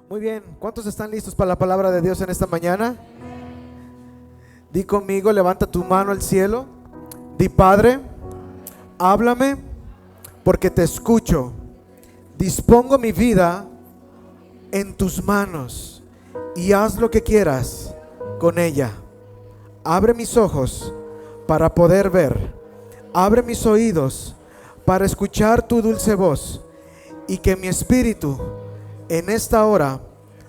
Muy bien, ¿cuántos están listos para la palabra de Dios en esta mañana? Di conmigo, levanta tu mano al cielo. Di: Padre, háblame porque te escucho. Dispongo mi vida en tus manos y haz lo que quieras con ella. Abre mis ojos para poder ver. Abre mis oídos para escuchar tu dulce voz, y que mi espíritu en esta hora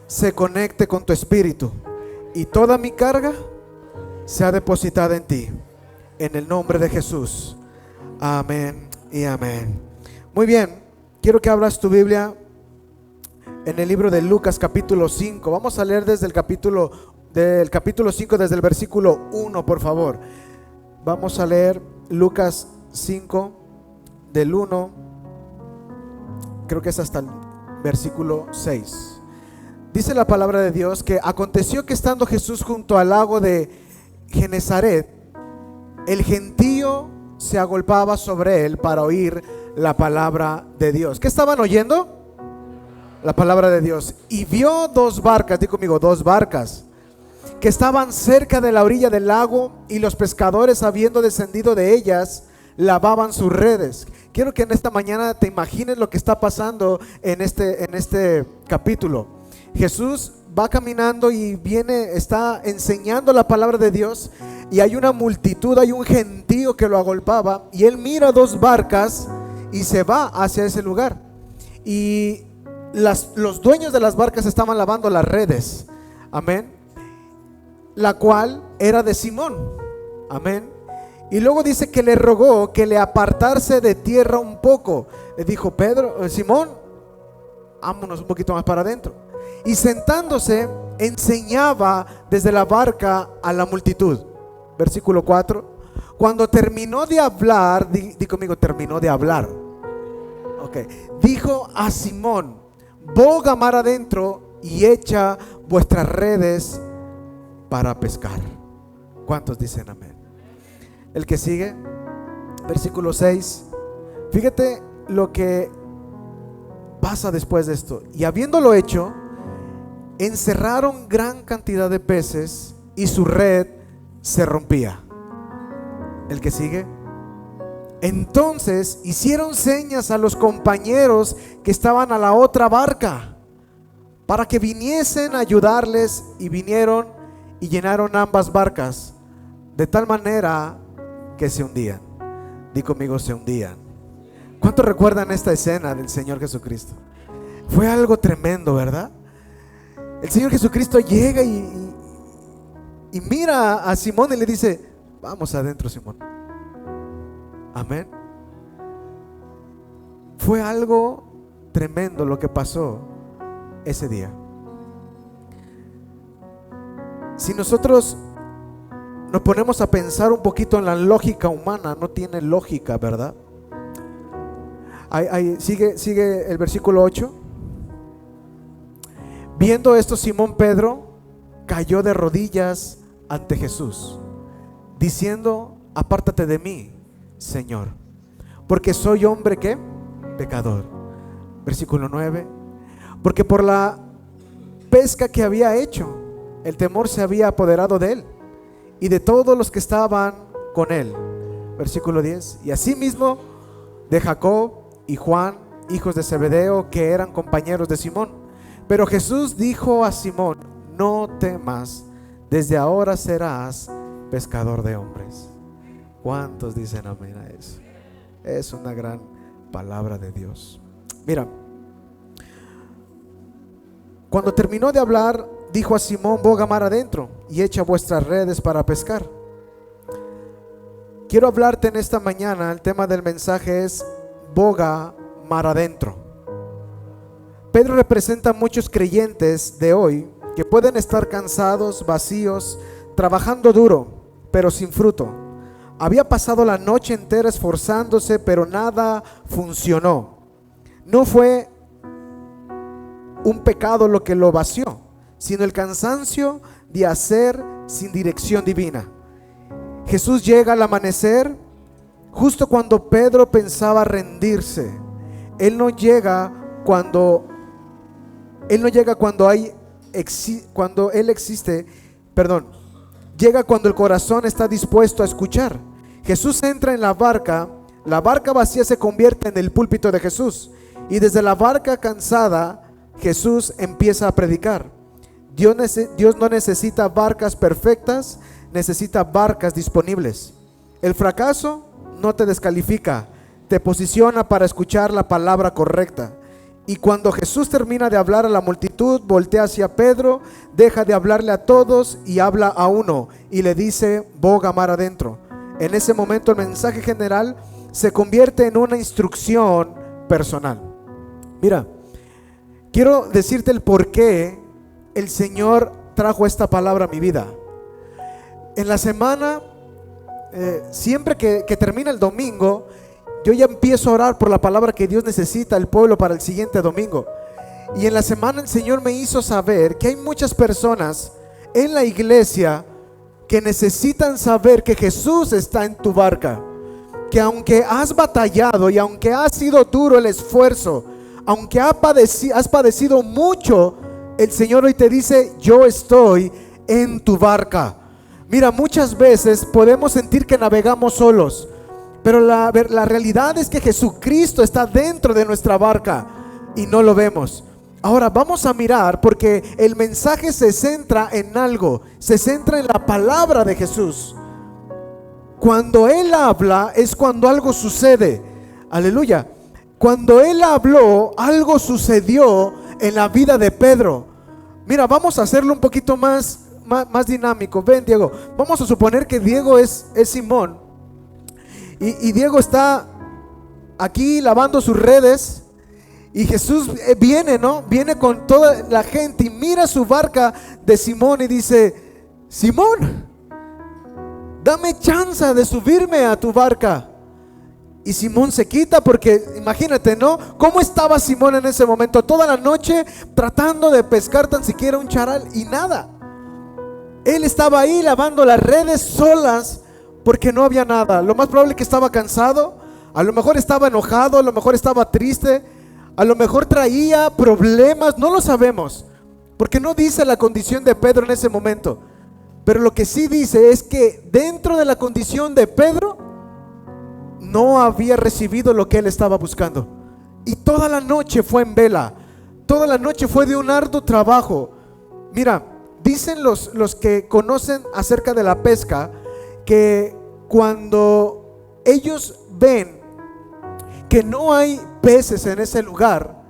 se conecte con tu espíritu y toda mi carga sea depositada en ti, en el nombre de Jesús. Amén y amén. Muy bien, quiero que abras tu Biblia en el libro de Lucas capítulo 5. Vamos a leer desde el capítulo 5, desde el versículo 1, por favor. Vamos a leer Lucas 5 del 1, creo que es hasta el versículo 6. Dice la palabra de Dios que aconteció que estando Jesús junto al lago de Genezaret, el gentío se agolpaba sobre él para oír la palabra de Dios. ¿Qué estaban oyendo? La palabra de Dios. Y vio dos barcas, di conmigo, dos barcas, que estaban cerca de la orilla del lago, y los pescadores, habiendo descendido de ellas, lavaban sus redes. Quiero que en esta mañana te imagines lo que está pasando en este capítulo. Jesús va caminando y está enseñando la palabra de Dios, y hay una multitud, hay un gentío que lo agolpaba, y él mira dos barcas y se va hacia ese lugar, y los dueños de las barcas estaban lavando las redes, amén, la cual era de Simón, amén. Y luego dice que le rogó que le apartase de tierra un poco. Le dijo: Simón, vámonos un poquito más para adentro. Y sentándose, enseñaba desde la barca a la multitud. Versículo 4. Cuando terminó de hablar, di conmigo, terminó de hablar. Okay. Dijo a Simón: boga mar adentro y echa vuestras redes para pescar. ¿Cuántos dicen amén? El que sigue, versículo 6. Fíjate lo que pasa después de esto. Y habiéndolo hecho, encerraron gran cantidad de peces, y su red se rompía. El que sigue. Entonces hicieron señas a los compañeros que estaban a la otra barca para que viniesen a ayudarles, y vinieron y llenaron ambas barcas, de tal manera que se hundían. Di conmigo, se hundían. ¿Cuántos recuerdan esta escena del Señor Jesucristo? Fue algo tremendo, ¿verdad? El Señor Jesucristo llega y mira a Simón y le dice: vamos adentro, Simón. Amén. Fue algo tremendo lo que pasó ese día. Si nosotros nos ponemos a pensar un poquito en la lógica humana, no tiene lógica, ¿verdad? Sigue el versículo 8. Viendo esto, Simón Pedro cayó de rodillas ante Jesús, diciendo: apártate de mí, Señor, porque soy hombre, ¿qué? Pecador. Versículo 9. Porque por la pesca que había hecho, el temor se había apoderado de él y de todos los que estaban con él. Versículo 10. Y asimismo de Jacob y Juan, hijos de Zebedeo, que eran compañeros de Simón. Pero Jesús dijo a Simón: no temas, desde ahora serás pescador de hombres. ¿Cuántos dicen amén a eso? Es una gran palabra de Dios. Mira, cuando terminó de hablar, dijo a Simón: boga mar adentro y echa vuestras redes para pescar. Quiero hablarte en esta mañana. El tema del mensaje es: boga mar adentro. Pedro representa a muchos creyentes de hoy que pueden estar cansados, vacíos, trabajando duro, pero sin fruto. Había pasado la noche entera esforzándose, pero nada funcionó. No fue un pecado lo que lo vació, sino el cansancio de hacer sin dirección divina. Jesús llega al amanecer, justo cuando Pedro pensaba rendirse. Él no llega cuando Él no llega cuando Él existe, perdón, llega cuando el corazón está dispuesto a escuchar. Jesús entra en la barca vacía se convierte en el púlpito de Jesús, y desde la barca cansada Jesús empieza a predicar. Dios no necesita barcas perfectas, necesita barcas disponibles. El fracaso no te descalifica, te posiciona para escuchar la palabra correcta. Y cuando Jesús termina de hablar a la multitud, voltea hacia Pedro, deja de hablarle a todos y habla a uno y le dice: boga mar adentro. En ese momento el mensaje general se convierte en una instrucción personal. Mira, quiero decirte el por qué el Señor trajo esta palabra a mi vida. En la semana, siempre que termina el domingo, yo ya empiezo a orar por la palabra que Dios necesita al pueblo para el siguiente domingo. Y en la semana el Señor me hizo saber que hay muchas personas en la iglesia que necesitan saber que Jesús está en tu barca. Que aunque has batallado y aunque ha sido duro el esfuerzo, aunque has padecido mucho, el Señor hoy te dice: yo estoy en tu barca. Mira, muchas veces podemos sentir que navegamos solos, pero la realidad es que Jesucristo está dentro de nuestra barca y no lo vemos. Ahora vamos a mirar, porque el mensaje se centra en algo, se centra en la palabra de Jesús. Cuando Él habla es cuando algo sucede. Aleluya. Cuando Él habló, algo sucedió en la vida de Pedro. Mira, vamos a hacerlo un poquito más dinámico. Ven, Diego. Vamos a suponer que Diego es Simón. Y Diego está aquí lavando sus redes. Y Jesús viene, ¿no? Viene con toda la gente y mira su barca de Simón y dice: Simón, dame chance de subirme a tu barca. Y Simón se quita, porque imagínate, ¿no? ¿Cómo estaba Simón en ese momento? Toda la noche tratando de pescar tan siquiera un charal y nada. Él estaba ahí lavando las redes solas porque no había nada. Lo más probable es que estaba cansado, a lo mejor estaba enojado, a lo mejor estaba triste, a lo mejor traía problemas, no lo sabemos, porque no dice la condición de Pedro en ese momento. Pero lo que sí dice es que dentro de la condición de Pedro no había recibido lo que él estaba buscando. Y toda la noche fue en vela, toda la noche fue de un arduo trabajo. Mira, dicen los que conocen acerca de la pesca, que cuando ellos ven que no hay peces en ese lugar,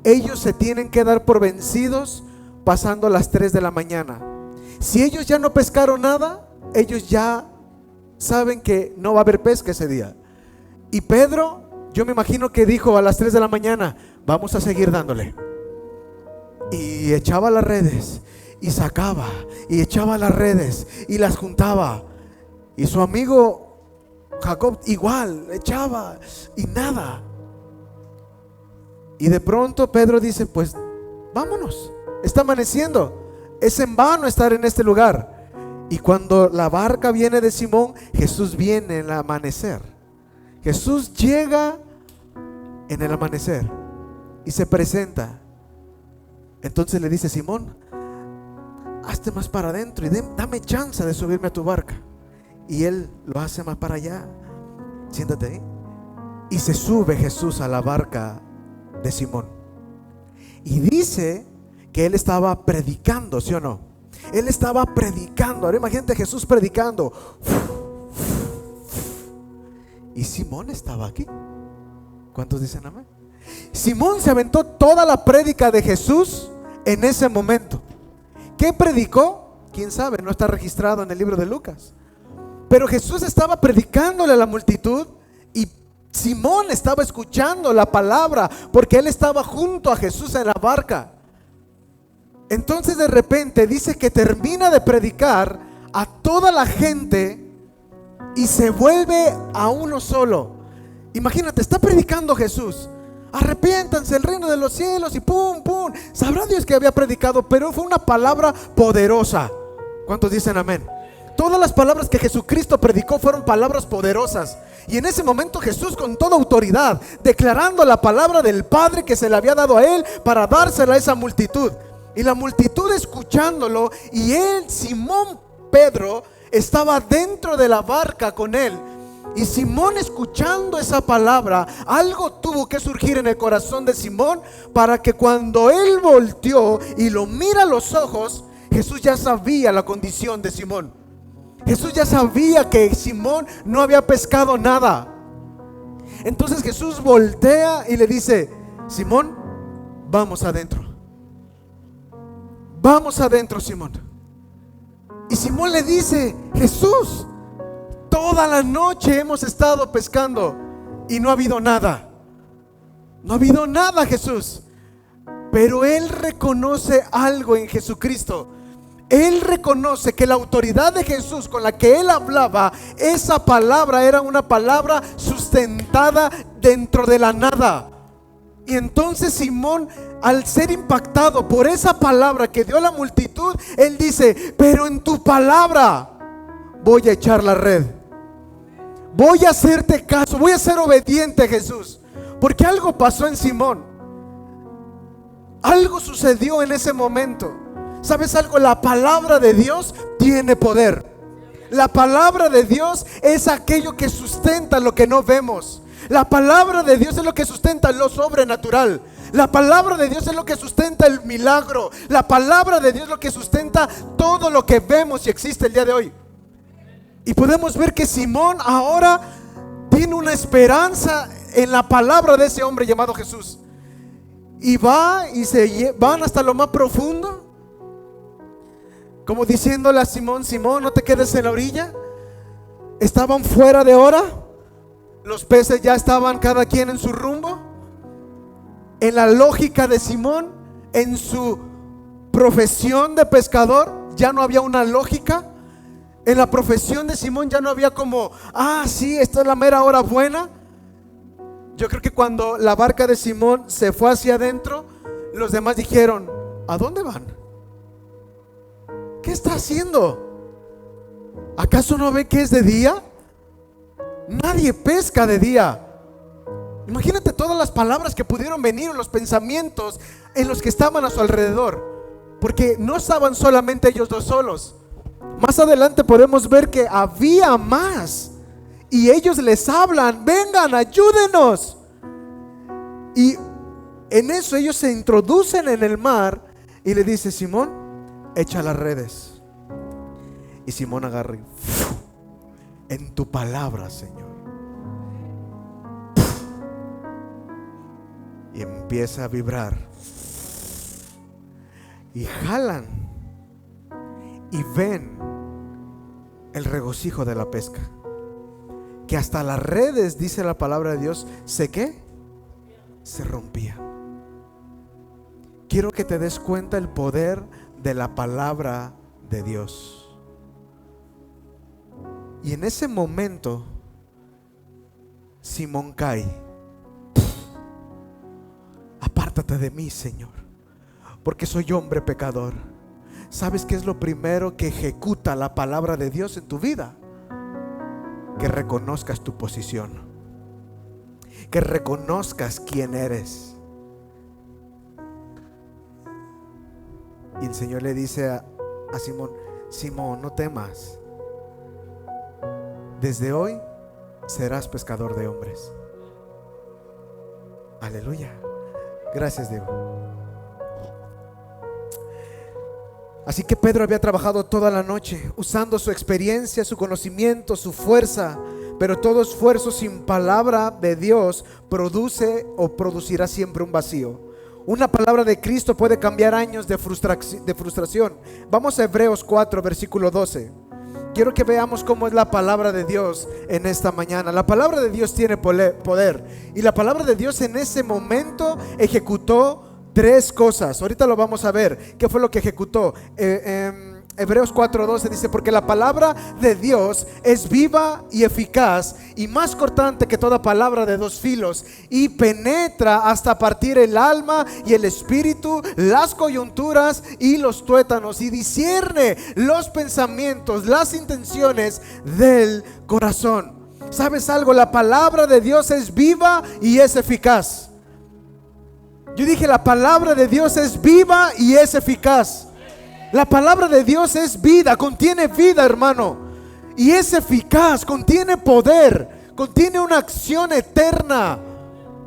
ellos se tienen que dar por vencidos pasando las 3 de la mañana. Si ellos ya no pescaron nada, ellos ya saben que no va a haber pesca ese día. Y Pedro, yo me imagino que dijo a las 3 de la mañana: vamos a seguir dándole. Y echaba las redes y sacaba y echaba las redes y las juntaba. Y su amigo Jacob igual, echaba y nada. Y de pronto Pedro dice: pues vámonos, está amaneciendo, es en vano estar en este lugar. Y cuando la barca viene de Simón, Jesús viene en el amanecer. Jesús llega en el amanecer y se presenta. Entonces le dice: Simón, hazte más para adentro y dame chance de subirme a tu barca. Y él lo hace más para allá. Siéntate ahí. Y se sube Jesús a la barca de Simón. Y dice que él estaba predicando, ¿sí o no? Él estaba predicando. Ahora imagínate Jesús predicando. Y Simón estaba aquí. ¿Cuántos dicen amén? Simón se aventó toda la prédica de Jesús en ese momento. ¿Qué predicó? ¿Quién sabe? No está registrado en el libro de Lucas. Pero Jesús estaba predicándole a la multitud y Simón estaba escuchando la palabra, porque él estaba junto a Jesús en la barca. Entonces de repente dice que termina de predicar a toda la gente y se vuelve a uno solo. Imagínate, está predicando Jesús: arrepiéntanse, el reino de los cielos, y pum, pum. Sabrá Dios que había predicado, pero fue una palabra poderosa. ¿Cuántos dicen amén? Todas las palabras que Jesucristo predicó fueron palabras poderosas. Y en ese momento Jesús, con toda autoridad, declarando la palabra del Padre que se le había dado a él para dársela a esa multitud. Y la multitud escuchándolo, y él, Simón Pedro, estaba dentro de la barca con él. Y Simón, escuchando esa palabra, algo tuvo que surgir en el corazón de Simón, para que cuando él volteó y lo mira a los ojos, Jesús ya sabía la condición de Simón. Jesús ya sabía que Simón no había pescado nada. Entonces Jesús voltea y le dice: Simón, vamos adentro. Vamos adentro, Simón. Y Simón le dice: Jesús, toda la noche hemos estado pescando y no ha habido nada. No ha habido nada, Jesús. Pero él reconoce algo en Jesucristo. Él reconoce que la autoridad de Jesús con la que él hablaba, esa palabra era una palabra sustentada dentro de la nada. Y entonces Simón, al ser impactado por esa palabra que dio la multitud, él dice: pero en tu palabra voy a echar la red. Voy a hacerte caso, voy a ser obediente, Jesús. Porque algo pasó en Simón. Algo sucedió en ese momento. ¿Sabes algo? La palabra de Dios tiene poder. La palabra de Dios es aquello que sustenta lo que no vemos. La palabra de Dios es lo que sustenta lo sobrenatural. La palabra de Dios es lo que sustenta el milagro. La palabra de Dios es lo que sustenta todo lo que vemos y existe el día de hoy. Y podemos ver que Simón ahora tiene una esperanza en la palabra de ese hombre llamado Jesús. Y van hasta lo más profundo, como diciéndole a Simón: Simón, no te quedes en la orilla. Estaban fuera de hora. Los peces ya estaban cada quien en su rumbo. En la lógica de Simón, en su profesión de pescador, ya no había una lógica. En la profesión de Simón ya no había como: sí, esta es la mera hora buena. Yo creo que cuando la barca de Simón se fue hacia adentro, los demás dijeron: ¿a dónde van? ¿Qué está haciendo? ¿Acaso no ve que es de día? Nadie pesca de día. Imagínate todas las palabras que pudieron venir, los pensamientos en los que estaban a su alrededor, porque no estaban solamente ellos dos solos. Más adelante podemos ver que había más, y ellos les hablan: vengan, ayúdenos. Y en eso ellos se introducen en el mar y le dice: Simón, echa las redes. Y Simón agarra y, en tu palabra, Señor. Y empieza a vibrar. Y jalan y ven el regocijo de la pesca, que hasta las redes, dice la palabra de Dios, se rompía. Quiero que te des cuenta el poder de la palabra de Dios. Y en ese momento Simón cae: apártate de mí, Señor, porque soy hombre pecador. ¿Sabes qué es lo primero que ejecuta la palabra de Dios en tu vida? Que reconozcas tu posición, que reconozcas quién eres. Y el Señor le dice a Simón: Simón, no temas. Desde hoy serás pescador de hombres. Aleluya. Gracias, Dios. Así que Pedro había trabajado toda la noche, usando su experiencia, su conocimiento, su fuerza. Pero todo esfuerzo sin palabra de Dios produce o producirá siempre un vacío. Una palabra de Cristo puede cambiar años de frustración. Vamos a Hebreos 4, versículo 12. Quiero que veamos cómo es la palabra de Dios en esta mañana. La palabra de Dios tiene poder. Y la palabra de Dios en ese momento ejecutó tres cosas. Ahorita lo vamos a ver. ¿Qué fue lo que ejecutó? Hebreos 4:12 dice: porque la palabra de Dios es viva y eficaz, y más cortante que toda palabra de dos filos, y penetra hasta partir el alma y el espíritu, las coyunturas y los tuétanos, y discierne los pensamientos, las intenciones del corazón. ¿Sabes algo? La palabra de Dios es viva y es eficaz. Yo dije, la palabra de Dios es viva y es eficaz. La palabra de Dios es vida, contiene vida, hermano, y es eficaz, contiene poder, contiene una acción eterna.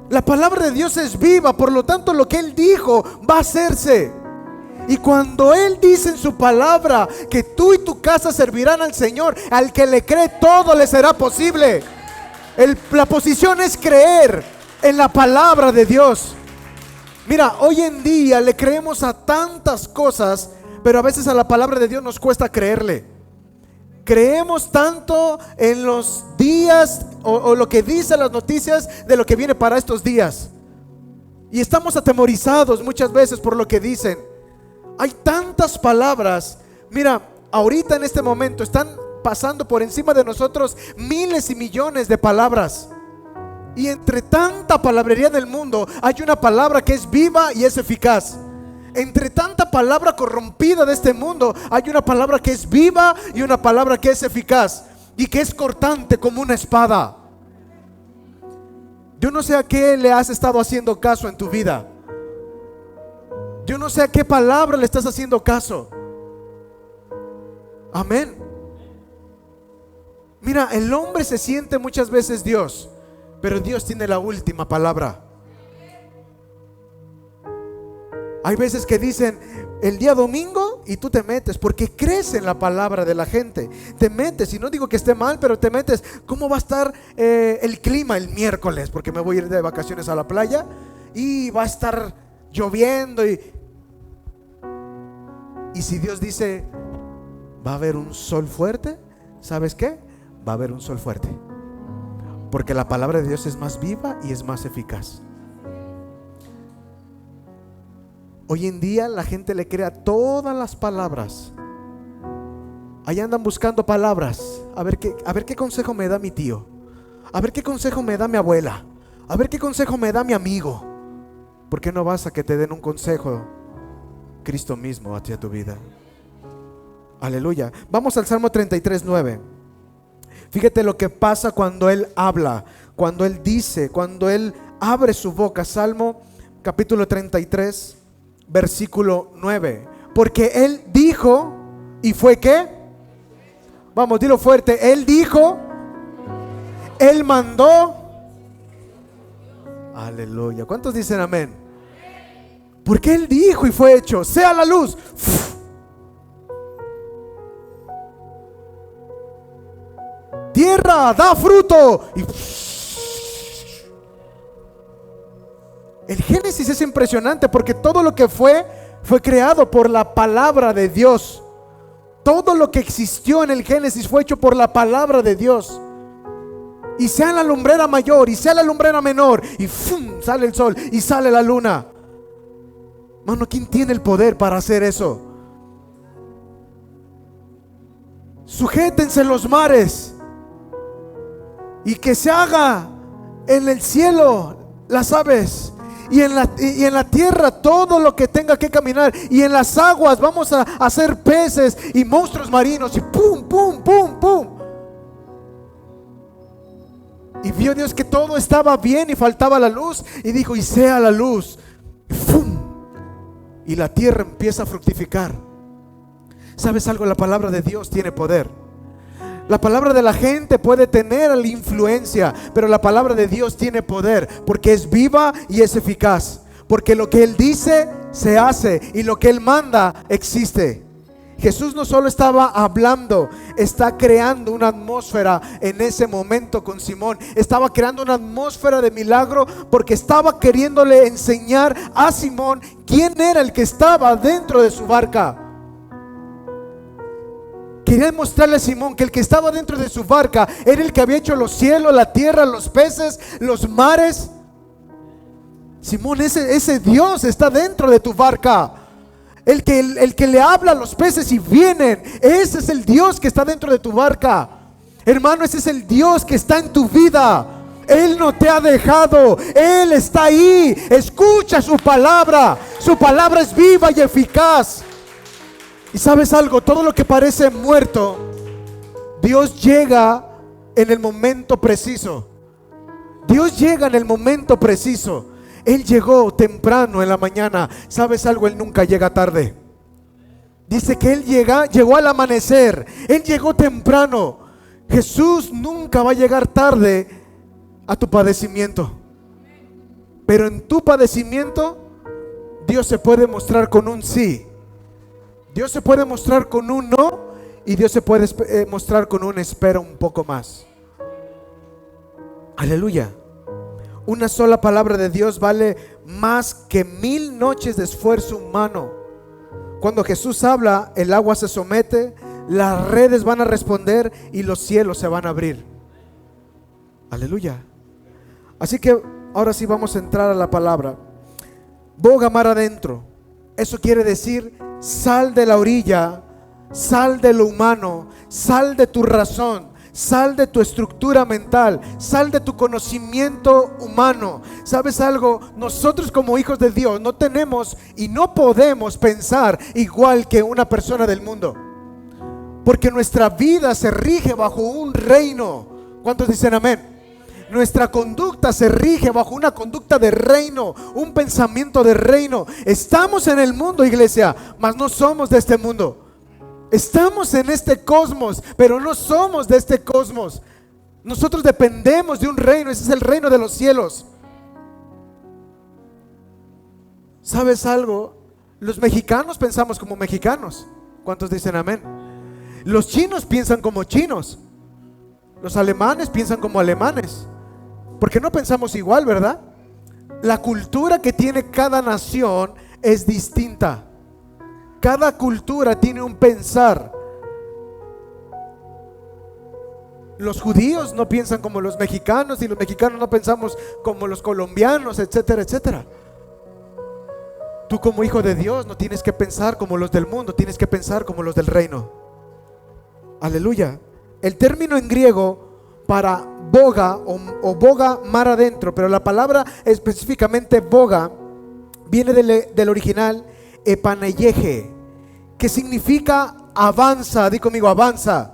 La palabra de Dios es viva, por lo tanto lo que Él dijo va a hacerse. Y cuando Él dice en su palabra que tú y tu casa servirán al Señor, al que le cree todo le será posible. La posición es creer en la palabra de Dios. Mira, hoy en día le creemos a tantas cosas, pero a veces a la palabra de Dios nos cuesta creerle. Creemos tanto en los días o lo que dicen las noticias de lo que viene para estos días, y estamos atemorizados muchas veces por lo que dicen. Hay tantas palabras. Mira, ahorita en este momento están pasando por encima de nosotros miles y millones de palabras, y entre tanta palabrería del mundo hay una palabra que es viva y es eficaz. Entre tanta palabra corrompida de este mundo hay una palabra que es viva y una palabra que es eficaz y que es cortante como una espada. Yo no sé a qué le has estado haciendo caso en tu vida. Yo no sé a qué palabra le estás haciendo caso. Amén. Mira, el hombre se siente muchas veces Dios, pero Dios tiene la última palabra. Hay veces que dicen el día domingo y tú te metes porque crees en la palabra de la gente. Te metes, y no digo que esté mal, pero te metes. ¿Cómo va a estar el clima el miércoles? Porque me voy a ir de vacaciones a la playa y va a estar lloviendo. Y si Dios dice va a haber un sol fuerte, ¿sabes qué? Va a haber un sol fuerte, porque la palabra de Dios es más viva y es más eficaz. Hoy en día la gente le crea todas las palabras. Ahí andan buscando palabras. A ver qué consejo me da mi tío. A ver qué consejo me da mi abuela. A ver qué consejo me da mi amigo. ¿Por qué no vas a que te den un consejo Cristo mismo hacia tu vida? Aleluya. Vamos al Salmo 33:9. Fíjate lo que pasa cuando Él habla, cuando Él dice, cuando Él abre su boca. Salmo capítulo 33, versículo 9. Porque Él dijo, ¿y fue qué? Vamos, dilo fuerte. Él dijo, Él mandó. Aleluya. ¿Cuántos dicen amén? Porque Él dijo y fue hecho. Sea la luz. Tierra, da fruto. Y el Génesis es impresionante porque todo lo que fue creado por la palabra de Dios. Todo lo que existió en el Génesis fue hecho por la palabra de Dios. Y sea la lumbrera mayor y sea la lumbrera menor, y ¡fum!, sale el sol y sale la luna. Mano, ¿quién tiene el poder para hacer eso? Sujétense los mares y que se haga en el cielo las aves, y en la tierra todo lo que tenga que caminar, y en las aguas vamos a hacer peces y monstruos marinos, y pum, pum, pum, pum. Y vio Dios que todo estaba bien y faltaba la luz, y dijo, y sea la luz. Y ¡fum! Y la tierra empieza a fructificar. ¿Sabes algo? La palabra de Dios tiene poder. La palabra de la gente puede tener la influencia, pero la palabra de Dios tiene poder, porque es viva y es eficaz. Porque lo que Él dice se hace, y lo que Él manda existe. Jesús no solo estaba hablando, está creando una atmósfera en ese momento con Simón. Estaba creando una atmósfera de milagro, porque estaba queriéndole enseñar a Simón quién era el que estaba dentro de su barca. Quería mostrarle a Simón que el que estaba dentro de su barca era el que había hecho los cielos, la tierra, los peces, los mares. Simón, ese Dios está dentro de tu barca. El que le habla a los peces y vienen, ese es el Dios que está dentro de tu barca. Hermano, ese es el Dios que está en tu vida. Él no te ha dejado, Él está ahí. Escucha su palabra. Su palabra es viva y eficaz. Y sabes algo, todo lo que parece muerto, Dios llega en el momento preciso. Dios llega en el momento preciso. Él llegó temprano en la mañana. ¿Sabes algo? Él nunca llega tarde. Dice que Él llegó al amanecer. Él llegó temprano. Jesús nunca va a llegar tarde a tu padecimiento. Pero en tu padecimiento, Dios se puede mostrar con un sí. Dios se puede mostrar con un no. Y Dios se puede mostrar con un espera un poco más. Aleluya. Una sola palabra de Dios vale más que 1000 noches de esfuerzo humano. Cuando Jesús habla, el agua se somete, las redes van a responder y los cielos se van a abrir. Aleluya. Así que ahora sí vamos a entrar a la palabra. Boga mar adentro. Eso quiere decir, sal de la orilla, sal de lo humano, sal de tu razón, sal de tu estructura mental, sal de tu conocimiento humano. ¿Sabes algo? Nosotros como hijos de Dios no tenemos y no podemos pensar igual que una persona del mundo, porque nuestra vida se rige bajo un reino. ¿Cuántos dicen amén? Nuestra conducta se rige bajo una conducta de reino, un pensamiento de reino. Estamos en el mundo, iglesia, mas no somos de este mundo. Estamos en este cosmos, pero no somos de este cosmos. Nosotros dependemos de un reino. Ese es el reino de los cielos. ¿Sabes algo? Los mexicanos pensamos como mexicanos. ¿Cuántos dicen amén? Los chinos piensan como chinos. Los alemanes piensan como alemanes. Porque no pensamos igual, ¿verdad? La cultura que tiene cada nación es distinta. Cada cultura tiene un pensar. Los judíos no piensan como los mexicanos, y los mexicanos no pensamos como los colombianos, etcétera, etcétera. Tú como hijo de Dios no tienes que pensar como los del mundo, tienes que pensar como los del reino. Aleluya. El término en griego para boga o boga mar adentro, pero la palabra específicamente boga viene del original epaneyeje, que significa avanza. Di conmigo, avanza.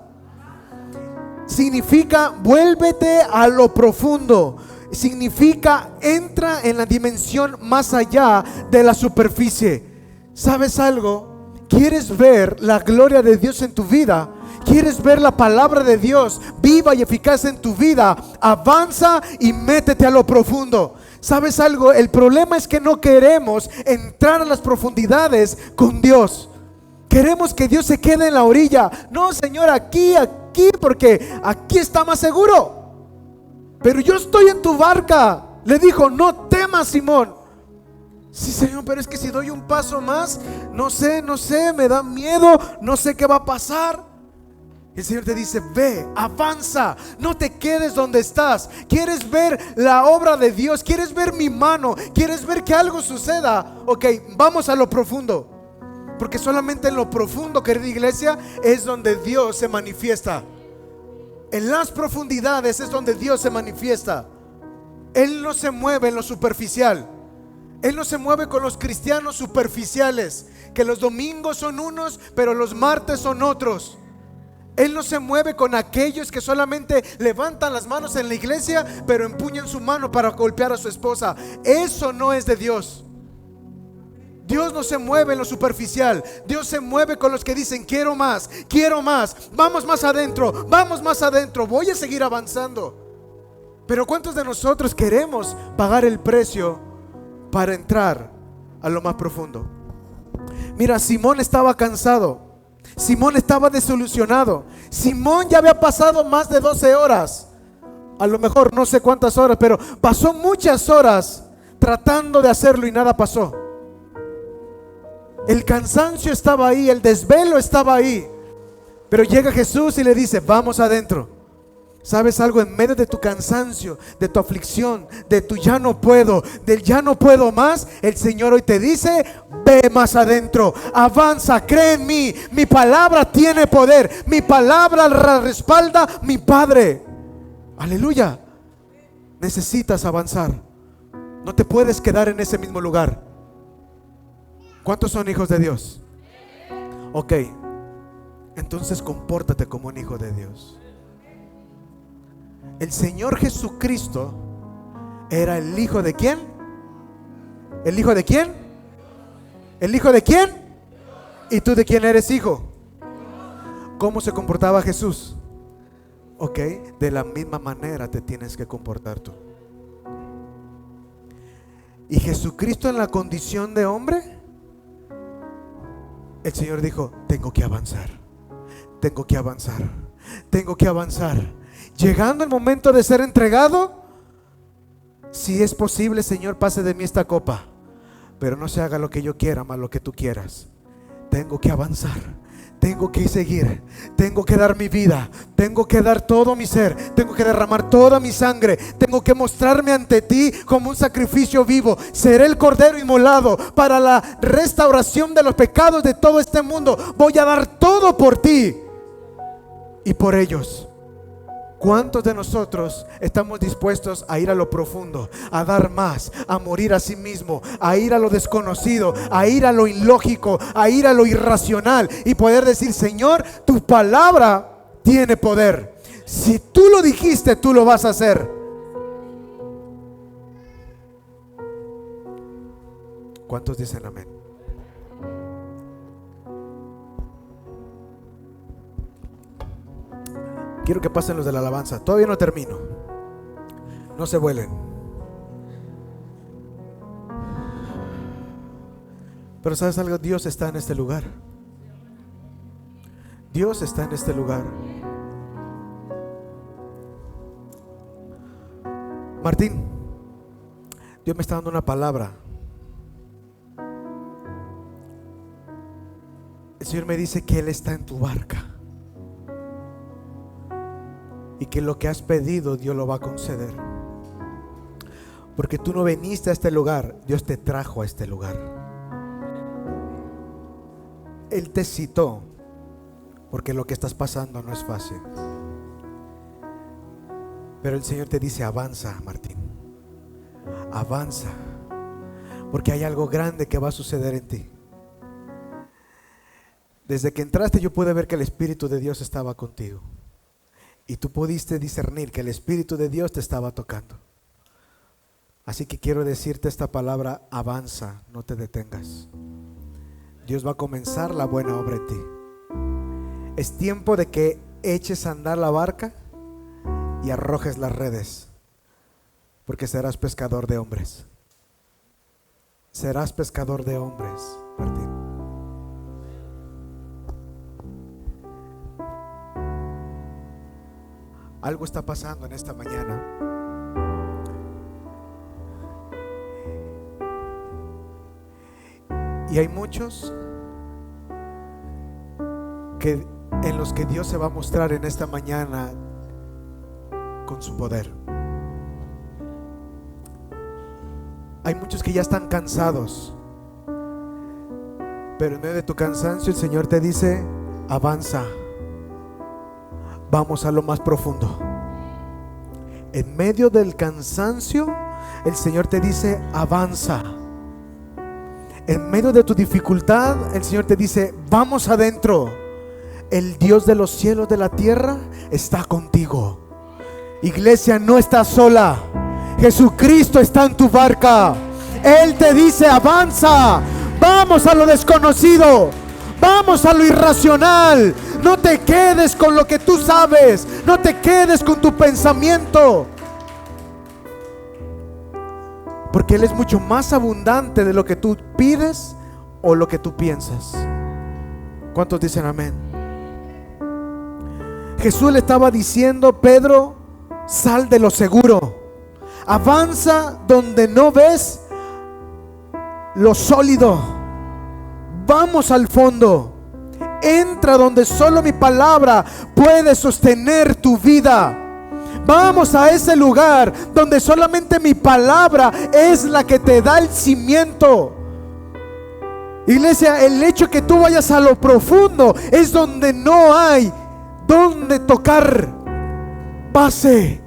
Significa vuélvete a lo profundo. Significa entra en la dimensión más allá de la superficie. ¿Sabes algo? ¿Quieres ver la gloria de Dios en tu vida? ¿Quieres ver la palabra de Dios viva y eficaz en tu vida? Avanza y métete a lo profundo. ¿Sabes algo? El problema es que no queremos entrar a las profundidades con Dios. Queremos que Dios se quede en la orilla. No, Señor, aquí, porque aquí está más seguro. Pero yo estoy en tu barca. Le dijo, no temas, Simón. Sí, Señor, pero es que si doy un paso más, no sé, me da miedo, no sé qué va a pasar. El Señor te dice, ve, avanza, no te quedes donde estás. ¿Quieres ver la obra de Dios? ¿Quieres ver mi mano? ¿Quieres ver que algo suceda? Ok, vamos a lo profundo. Porque solamente en lo profundo, querida iglesia, es donde Dios se manifiesta. En las profundidades es donde Dios se manifiesta. Él no se mueve en lo superficial. Él no se mueve con los cristianos superficiales, que los domingos son unos, pero los martes son otros. Él no se mueve con aquellos que solamente levantan las manos en la iglesia, pero empuñan su mano para golpear a su esposa. Eso no es de Dios. Dios no se mueve en lo superficial. Dios se mueve con los que dicen, quiero más, vamos más adentro, voy a seguir avanzando. Pero ¿cuántos de nosotros queremos pagar el precio para entrar a lo más profundo? Mira, Simón estaba cansado. Simón estaba desilusionado. Simón ya había pasado más de 12 horas. A lo mejor no sé cuántas horas, pero pasó muchas horas tratando de hacerlo y nada pasó. El cansancio estaba ahí, el desvelo estaba ahí. Pero llega Jesús y le dice, vamos adentro. ¿Sabes algo? En medio de tu cansancio, de tu aflicción, de tu ya no puedo, del ya no puedo más, el Señor hoy te dice, ve más adentro, avanza, cree en mí. Mi palabra tiene poder, mi palabra la respalda mi Padre. Aleluya. Necesitas avanzar. No te puedes quedar en ese mismo lugar. ¿Cuántos son hijos de Dios? Ok, entonces compórtate como un hijo de Dios. El Señor Jesucristo era el hijo de ¿quién? ¿El hijo de quién? ¿El hijo de quién? ¿Y tú de quién eres hijo? ¿Cómo se comportaba Jesús? Ok, de la misma manera te tienes que comportar tú. Y Jesucristo en la condición de hombre, el Señor dijo: tengo que avanzar, tengo que avanzar, tengo que avanzar. Llegando el momento de ser entregado, si es posible, Señor, pase de mí esta copa, pero no se haga lo que yo quiera, más lo que tú quieras. Tengo que avanzar, tengo que seguir, tengo que dar mi vida, tengo que dar todo mi ser, tengo que derramar toda mi sangre, tengo que mostrarme ante ti como un sacrificio vivo. Seré el cordero inmolado para la restauración de los pecados de todo este mundo. Voy a dar todo por ti y por ellos. ¿Cuántos de nosotros estamos dispuestos a ir a lo profundo, a dar más, a morir a sí mismo, a ir a lo desconocido, a ir a lo ilógico, a ir a lo irracional y poder decir: Señor, tu palabra tiene poder. Si tú lo dijiste, tú lo vas a hacer. ¿Cuántos dicen amén? Quiero que pasen los de la alabanza. Todavía no termino. No se vuelen. Pero ¿sabes algo? Dios está en este lugar. Dios está en este lugar. Martín, Dios me está dando una palabra. El Señor me dice que Él está en tu barca y que lo que has pedido Dios lo va a conceder, porque tú no viniste a este lugar, Dios te trajo a este lugar. Él te citó porque lo que estás pasando no es fácil, pero el Señor te dice: avanza, Martín, avanza, porque hay algo grande que va a suceder en ti. Desde que entraste yo pude ver que el Espíritu de Dios estaba contigo. Y tú pudiste discernir que el Espíritu de Dios te estaba tocando. Así que quiero decirte esta palabra: avanza, no te detengas. Dios va a comenzar la buena obra en ti. Es tiempo de que eches a andar la barca y arrojes las redes, porque serás pescador de hombres. Serás pescador de hombres, Martín. Algo está pasando en esta mañana. Y hay muchos en los que Dios se va a mostrar en esta mañana con su poder. Hay muchos que ya están cansados, pero en medio de tu cansancio el Señor te dice: avanza. Vamos a lo más profundo. En medio del cansancio, el Señor te dice: avanza. En medio de tu dificultad, el Señor te dice: vamos adentro. El Dios de los cielos, de la tierra, está contigo. Iglesia, no estás sola. Jesucristo está en tu barca. Él te dice: avanza. Vamos a lo desconocido. Vamos a lo irracional. No te quedes con lo que tú sabes. No te quedes con tu pensamiento, porque Él es mucho más abundante de lo que tú pides o lo que tú piensas. ¿Cuántos dicen amén? Jesús le estaba diciendo: Pedro, sal de lo seguro. Avanza donde no ves lo sólido. Vamos al fondo. Entra donde solo mi palabra puede sostener tu vida. Vamos a ese lugar donde solamente mi palabra es la que te da el cimiento. Iglesia, el hecho que tú vayas a lo profundo es donde no hay donde tocar base.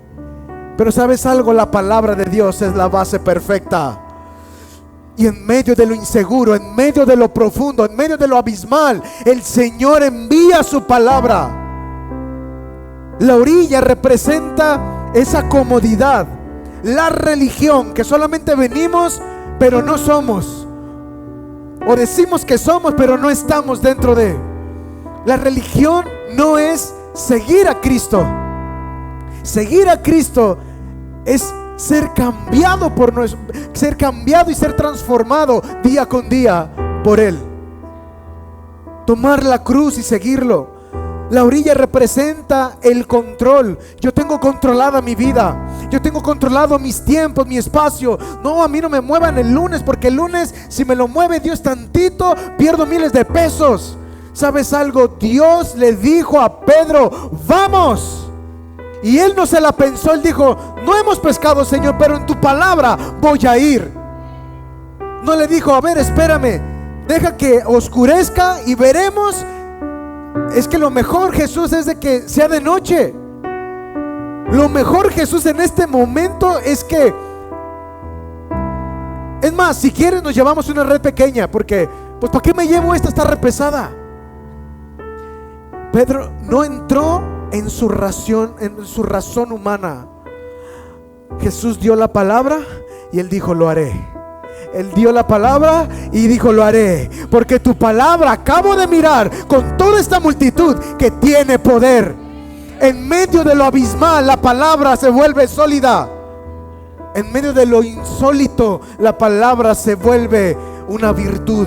Pero ¿sabes algo? La palabra de Dios es la base perfecta. Y en medio de lo inseguro, en medio de lo profundo, en medio de lo abismal, el Señor envía su palabra. La orilla representa esa comodidad, la religión, que solamente venimos pero no somos, o decimos que somos pero no estamos dentro de. La religión no es seguir a Cristo. Seguir a Cristo es ser cambiado ser cambiado y ser transformado día con día por Él. Tomar la cruz y seguirlo. La orilla representa el control. Yo tengo controlada mi vida. Yo tengo controlado mis tiempos, mi espacio. No, a mí no me muevan el lunes, porque el lunes, si me lo mueve Dios tantito, pierdo miles de pesos. ¿Sabes algo? Dios le dijo a Pedro: vamos. Y él no se la pensó. Él dijo: no hemos pescado, Señor, pero en tu palabra voy a ir. No le dijo: a ver, espérame, deja que oscurezca y veremos. Es que lo mejor, Jesús, es de que sea de noche. Lo mejor, Jesús, en este momento es que, es más, si quieres nos llevamos una red pequeña, porque pues ¿para qué me llevo esta? Está repesada. Pedro no entró en su razón humana. Jesús dio la palabra y él dijo: lo haré. Él dio la palabra y dijo: lo haré, porque tu palabra, acabo de mirar con toda esta multitud que tiene poder. En medio de lo abismal, la palabra se vuelve sólida. En medio de lo insólito, la palabra se vuelve una virtud.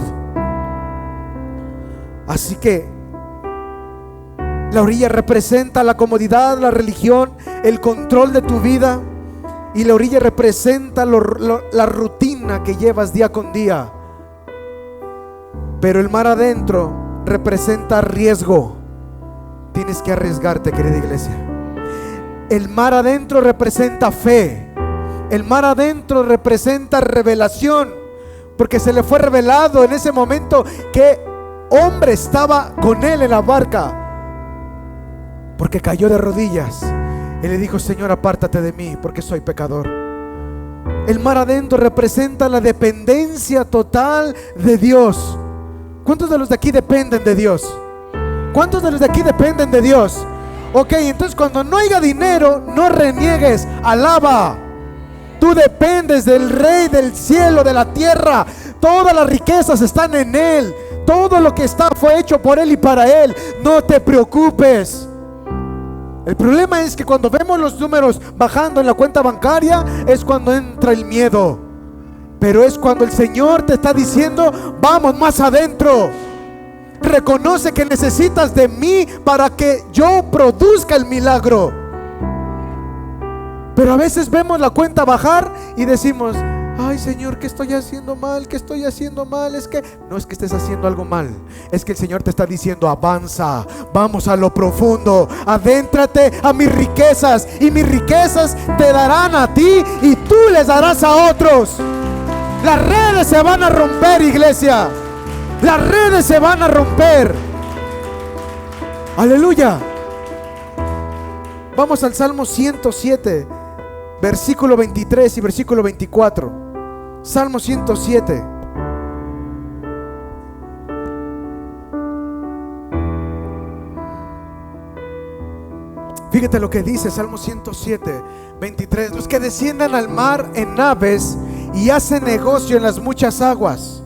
Así que la orilla representa la comodidad, la religión, el control de tu vida. Y la orilla representa la rutina que llevas día con día. Pero el mar adentro representa riesgo. Tienes que arriesgarte, querida iglesia. El mar adentro representa fe. El mar adentro representa revelación, porque se le fue revelado en ese momento que hombre estaba con él en la barca, porque cayó de rodillas. Él le dijo: Señor, apártate de mí, porque soy pecador. El mar adentro representa la dependencia total de Dios. ¿Cuántos de los de aquí dependen de Dios? ¿Cuántos de los de aquí dependen de Dios? Ok, entonces cuando no haya dinero, no reniegues, alaba. Tú dependes del Rey del cielo, de la tierra. Todas las riquezas están en Él. Todo lo que está fue hecho por Él y para Él. No te preocupes. El problema es que cuando vemos los números bajando en la cuenta bancaria, es cuando entra el miedo. Pero es cuando el Señor te está diciendo: vamos más adentro. Reconoce que necesitas de mí para que yo produzca el milagro. Pero a veces vemos la cuenta bajar y decimos: ay, Señor, ¿qué estoy haciendo mal? ¿Qué estoy haciendo mal? Es que no es que estés haciendo algo mal, es que el Señor te está diciendo: avanza, vamos a lo profundo, adéntrate a mis riquezas, y mis riquezas te darán a ti y tú les darás a otros. Las redes se van a romper, iglesia. Las redes se van a romper. Aleluya. Vamos al Salmo 107, versículo 23 y versículo 24. Salmo 107. Fíjate lo que dice Salmo 107, 23. Los que desciendan al mar en naves y hacen negocio en las muchas aguas.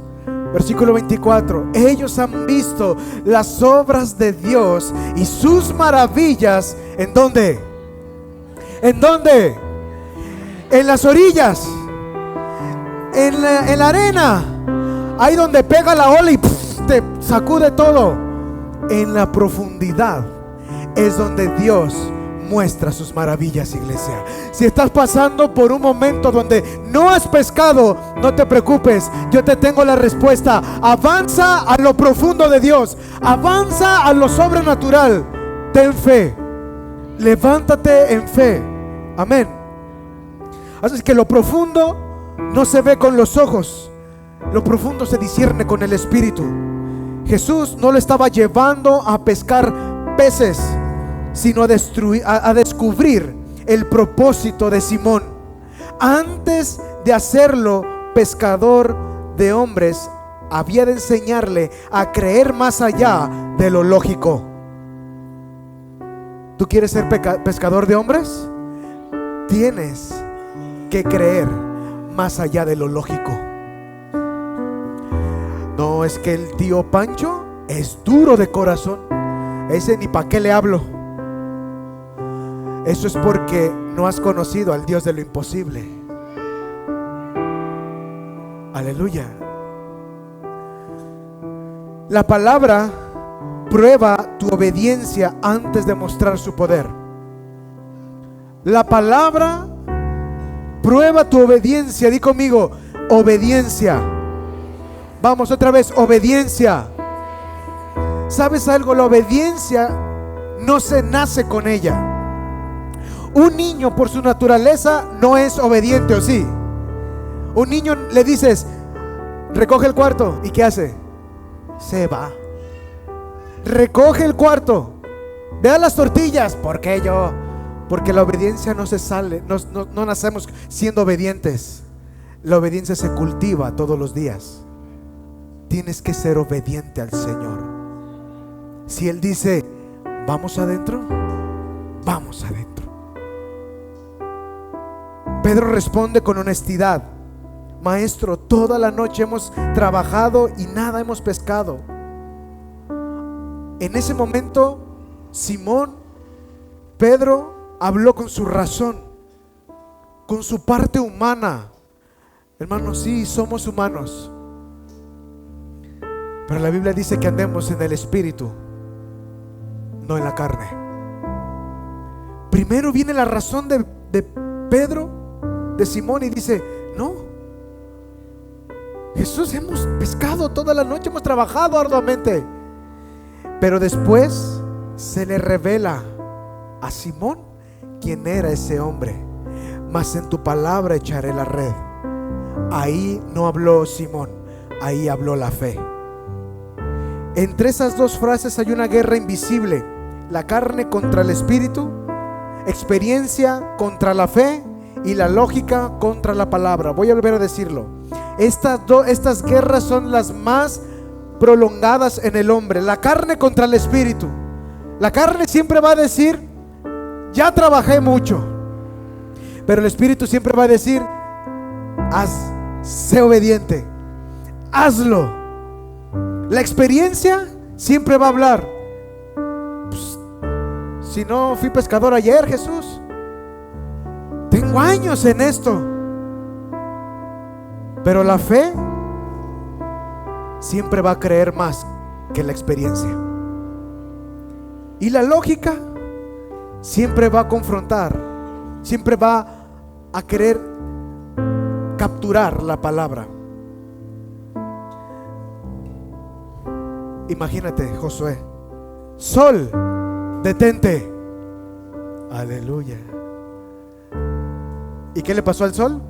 Versículo 24. Ellos han visto las obras de Dios y sus maravillas. ¿En dónde? ¿En dónde? En las orillas, en la arena, ahí donde pega la ola y te sacude todo. En la profundidad es donde Dios muestra sus maravillas, iglesia. Si estás pasando por un momento donde no has pescado, no te preocupes, yo te tengo la respuesta. Avanza a lo profundo de Dios, avanza a lo sobrenatural. Ten fe, levántate en fe. Amén. Así que lo profundo no se ve con los ojos, lo profundo se discierne con el Espíritu. Jesús no lo estaba llevando a pescar peces, sino a descubrir el propósito de Simón. Antes de hacerlo pescador de hombres, había de enseñarle a creer más allá de lo lógico. ¿Tú quieres ser pescador de hombres? tienes que creer más allá de lo lógico. No, es que el tío Pancho es duro de corazón, ese ni para qué le hablo. Eso es porque no has conocido al Dios de lo imposible. Aleluya. La palabra prueba tu obediencia antes de mostrar su poder. La palabra prueba tu obediencia. Di conmigo, obediencia. Vamos otra vez, obediencia. ¿Sabes algo? La obediencia no se nace con ella. Un niño por su naturaleza no es obediente, ¿o sí? Un niño le dices, recoge el cuarto, ¿y qué hace? Se va. Recoge el cuarto, vea las tortillas. ¿Por qué yo? Porque la obediencia no se sale, no nacemos siendo obedientes. La obediencia se cultiva todos los días. Tienes que ser obediente al Señor. Si Él dice, vamos adentro, vamos adentro. Pedro responde con honestidad: Maestro, toda la noche hemos trabajado y nada hemos pescado. En ese momento, Pedro habló con su razón, con su parte humana. Hermanos, sí, somos humanos, pero la Biblia dice que andemos en el Espíritu, no en la carne. Primero viene la razón de Pedro, de Simón, y dice: no, Jesús, hemos pescado toda la noche, hemos trabajado arduamente. Pero después se le revela a Simón quién era ese hombre. Mas en tu palabra echaré la red. Ahí no habló Simón, ahí habló la fe. Entre esas dos frases hay una guerra invisible: la carne contra el espíritu, experiencia contra la fe y la lógica contra la palabra. Voy a volver a decirlo. Estas guerras son las más prolongadas en el hombre. La carne contra el espíritu. La carne siempre va a decir: ya trabajé mucho. Pero el espíritu siempre va a decir: sé obediente, hazlo. La experiencia siempre va a hablar: pues, si no fui pescador ayer, Jesús, tengo años en esto. Pero la fe siempre va a creer más que la experiencia. Y la lógica siempre va a confrontar, siempre va a querer capturar la palabra. Imagínate, Josué: sol, detente. Aleluya. ¿Y qué le pasó al sol?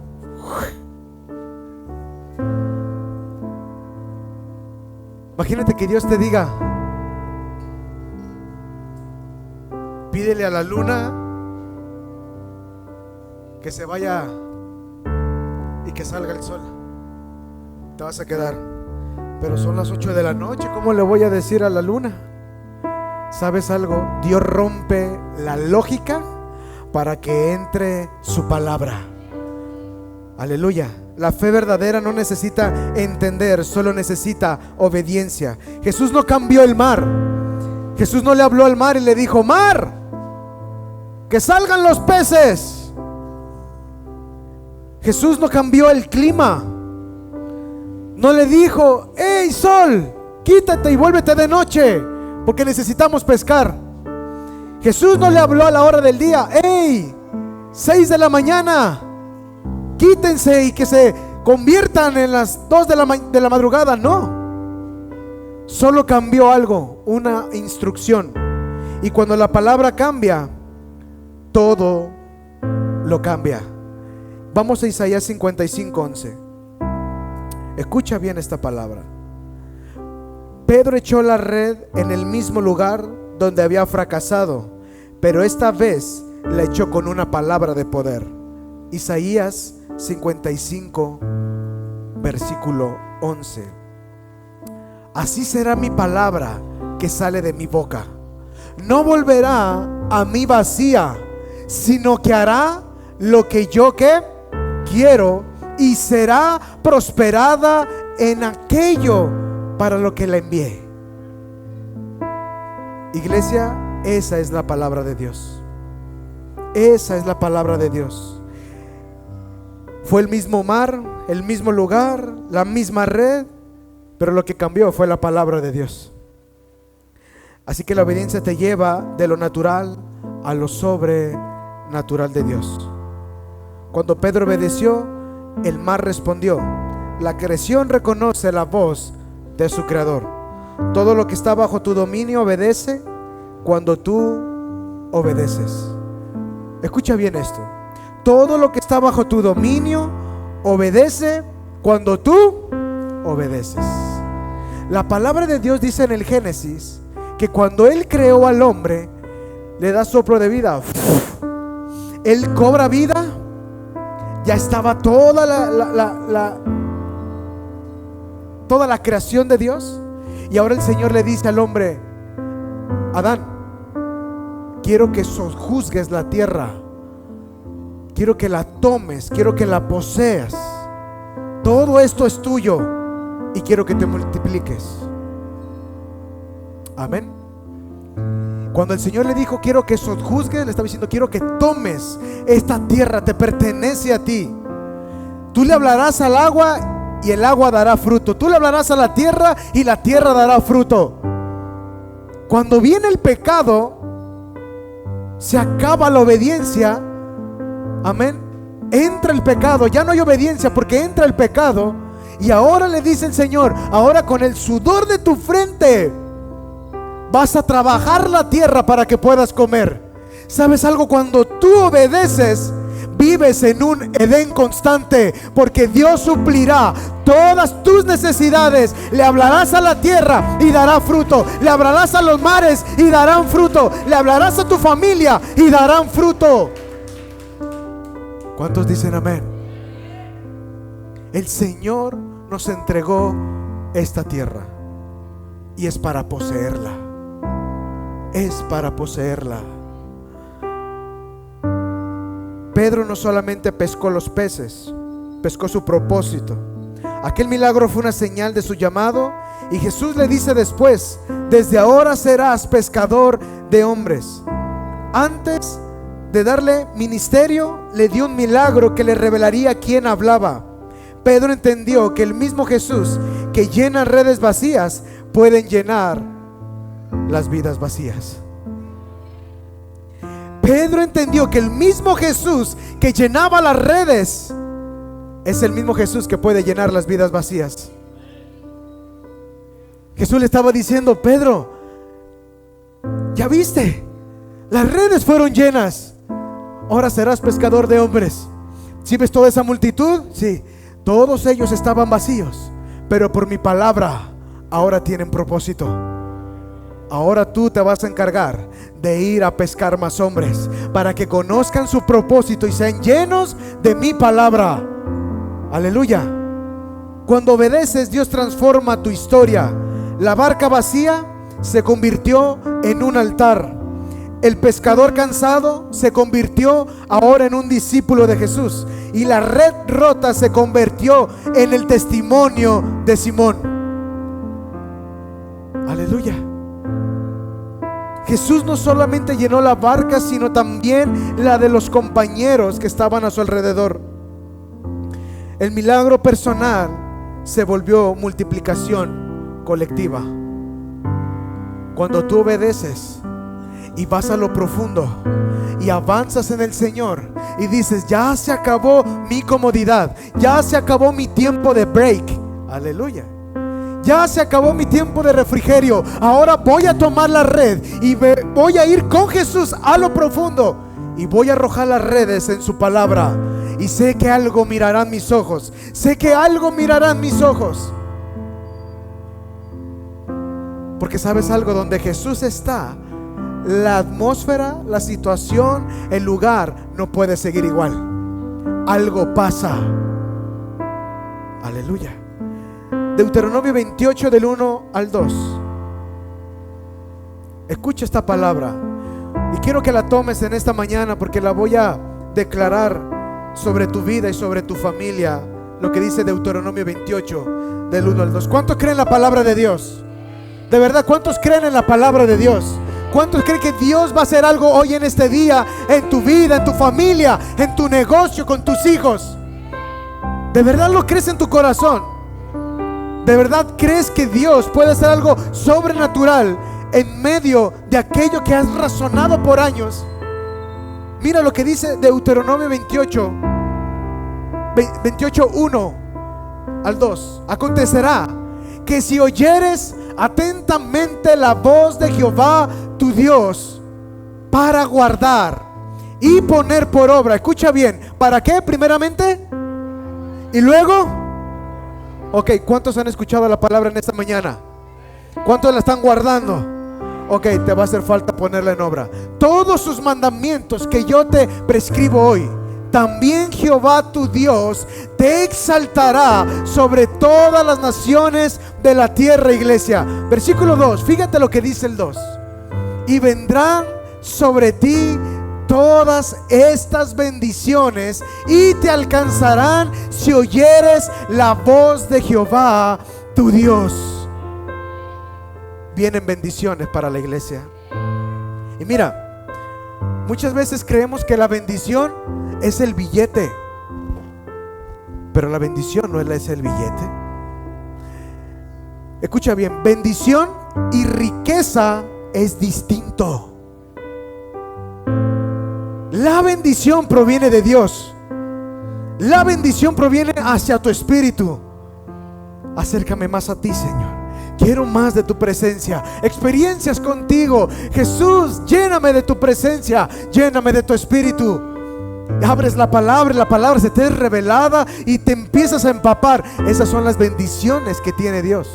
Imagínate que Dios te diga: pídele a la luna que se vaya y que salga el sol. Te vas a quedar: pero son las 8 de la noche, ¿cómo le voy a decir a la luna? ¿Sabes algo? Dios rompe la lógica para que entre su palabra. Aleluya. La fe verdadera no necesita entender, solo necesita obediencia. Jesús no cambió el mar. Jesús no le habló al mar y le dijo: mar, que salgan los peces. Jesús no cambió el clima. No le dijo: hey, sol, quítate y vuélvete de noche, porque necesitamos pescar. Jesús no le habló a la hora del día: hey, 6 de la mañana, quítense y que se conviertan en las 2 de la madrugada. No, solo cambió algo, una instrucción. Y cuando la palabra cambia, todo lo cambia. Vamos a Isaías 55:11. Escucha bien esta palabra. Pedro echó la red en el mismo lugar donde había fracasado, pero esta vez la echó con una palabra de poder. Isaías 55, versículo 11. Así será mi palabra que sale de mi boca. No volverá a mí vacía, sino que hará lo que yo ¿qué? Quiero, y será prosperada en aquello para lo que la envié. Iglesia, esa es la palabra de Dios. Esa es la palabra de Dios. Fue el mismo mar, el mismo lugar, la misma red, pero lo que cambió fue la palabra de Dios. Así que la obediencia te lleva de lo natural a lo sobrenatural de Dios. Cuando Pedro obedeció, el mar respondió. La creación reconoce la voz de su creador. Todo lo que está bajo tu dominio obedece cuando tú obedeces. Escucha bien esto. Todo lo que está bajo tu dominio obedece cuando tú obedeces. La palabra de Dios dice en el Génesis que cuando Él creó al hombre, le da soplo de vida. Él cobra vida. Ya estaba toda toda la creación de Dios. Y ahora el Señor le dice al hombre: Adán, quiero que sojuzgues la tierra, quiero que la tomes, quiero que la poseas. Todo esto es tuyo y quiero que te multipliques. Amén. Cuando el Señor le dijo quiero que sojuzgues, le estaba diciendo quiero que tomes esta tierra, te pertenece a ti. Tú le hablarás al agua y el agua dará fruto. Tú le hablarás a la tierra y la tierra dará fruto. Cuando viene el pecado, se acaba la obediencia. Amén. Entra el pecado, ya no hay obediencia porque entra el pecado. Y ahora le dice el Señor: ahora con el sudor de tu frente vas a trabajar la tierra para que puedas comer. ¿Sabes algo? Cuando tú obedeces, vives en un Edén constante, porque Dios suplirá todas tus necesidades. Le hablarás a la tierra y dará fruto. Le hablarás a los mares y darán fruto. Le hablarás a tu familia y darán fruto. ¿Cuántos dicen amén? El Señor nos entregó esta tierra y es para poseerla. Es para poseerla. Pedro no solamente pescó los peces, pescó su propósito. Aquel milagro fue una señal de su llamado. Y Jesús le dice después: desde ahora serás pescador de hombres. Antes de darle ministerio, le dio un milagro que le revelaría quién hablaba. Pedro entendió que el mismo Jesús que llena redes vacías pueden llenar las vidas vacías. Pedro entendió que el mismo Jesús que llenaba las redes es el mismo Jesús que puede llenar las vidas vacías. Jesús le estaba diciendo: Pedro, ya viste, las redes fueron llenas, ahora serás pescador de hombres. ¿Sí ves toda esa multitud? Sí, todos ellos estaban vacíos, pero por mi palabra ahora tienen propósito. Ahora tú te vas a encargar de ir a pescar más hombres para que conozcan su propósito y sean llenos de mi palabra. Aleluya. Cuando obedeces, Dios transforma tu historia. La barca vacía se convirtió en un altar. El pescador cansado se convirtió ahora en un discípulo de Jesús. Y la red rota se convirtió en el testimonio de Simón. Aleluya. Jesús no solamente llenó la barca, sino también la de los compañeros que estaban a su alrededor. El milagro personal se volvió multiplicación colectiva. Cuando tú obedeces y vas a lo profundo y avanzas en el Señor y dices: ya se acabó mi comodidad, ya se acabó mi tiempo de break. Aleluya. Ya se acabó mi tiempo de refrigerio. Ahora voy a tomar la red y voy a ir con Jesús a lo profundo y voy a arrojar las redes en su palabra. Y sé que algo mirarán mis ojos. Sé que algo mirarán mis ojos. Porque sabes algo, donde Jesús está, la atmósfera, la situación, el lugar no puede seguir igual. Algo pasa. Aleluya. Deuteronomio 28 del 1 al 2. Escucha esta palabra y quiero que la tomes en esta mañana porque la voy a declarar sobre tu vida y sobre tu familia lo que dice Deuteronomio 28 del 1 al 2. ¿Cuántos creen la palabra de Dios? De verdad, ¿cuántos creen en la palabra de Dios? ¿Cuántos creen que Dios va a hacer algo hoy en este día, en tu vida, en tu familia, en tu negocio, con tus hijos? ¿De verdad lo crees en tu corazón? ¿De verdad crees que Dios puede hacer algo sobrenatural en medio de aquello que has razonado por años? Mira lo que dice Deuteronomio 28, 1 al 2. Acontecerá que si oyeres atentamente la voz de Jehová tu Dios para guardar y poner por obra, escucha bien, ¿para qué primeramente? Y luego, ok, ¿cuántos han escuchado la palabra en esta mañana? ¿Cuántos la están guardando? Ok, te va a hacer falta ponerla en obra. Todos sus mandamientos que yo te prescribo hoy, también Jehová tu Dios te exaltará sobre todas las naciones de la tierra, iglesia. Versículo 2, fíjate lo que dice el 2. Y vendrán sobre ti todas estas bendiciones y te alcanzarán si oyeres la voz de Jehová tu Dios. Vienen bendiciones para la iglesia. Y mira, muchas veces creemos que la bendición es el billete, pero la bendición no es el billete. Escucha bien, bendición y riqueza es distinto. La bendición proviene de Dios. La bendición proviene hacia tu espíritu. Acércame más a ti, Señor. Quiero más de tu presencia, experiencias contigo. Jesús, lléname de tu presencia, lléname de tu espíritu. Abres la palabra se te es revelada y te empiezas a empapar. Esas son las bendiciones que tiene Dios.